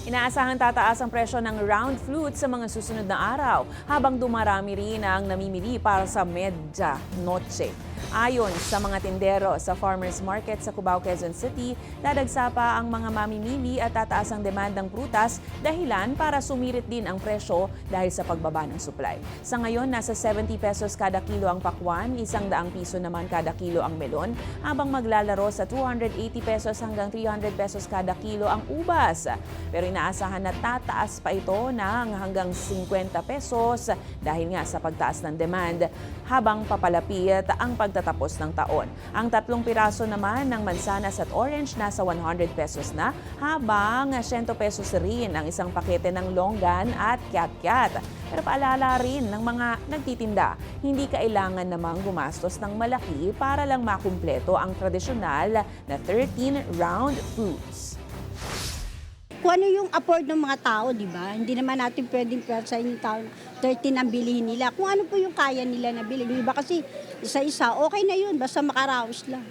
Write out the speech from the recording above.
Inaasahan tataas ang presyo ng round flute sa mga susunod na araw habang dumarami rin ang namimili para sa medya noche. Ayon sa mga tindero sa Farmers Market sa Cubao, Quezon City, dadagsa pa ang mga mamimili at tataas ang demand ng prutas dahilan para sumirit din ang presyo dahil sa pagbaba ng supply. Sa ngayon, nasa 70 pesos kada kilo ang pakwan, 100 piso naman kada kilo ang melon, habang maglalaro sa 280 pesos hanggang 300 pesos kada kilo ang ubas. Pero inaasahan na tataas pa ito ng hanggang 50 pesos dahil nga sa pagtaas ng demand habang papalapit ang pagtatapos ng taon. Ang 3 piraso naman ng mansanas at orange nasa 100 pesos na habang 100 pesos rin ang isang pakete ng longgan at kyat-kyat. Pero paalala rin ng mga nagtitinda, hindi kailangan namang gumastos ng malaki para lang makumpleto ang tradisyonal na 13 round fruits. Kung ano yung afford ng mga tao, di ba? Hindi naman natin pwedeng sa yung tao 13 ang bilihin nila. Kung ano po yung kaya nila na bilhin. Yung iba kasi isa-isa, okay na yun, basta makaraos lang.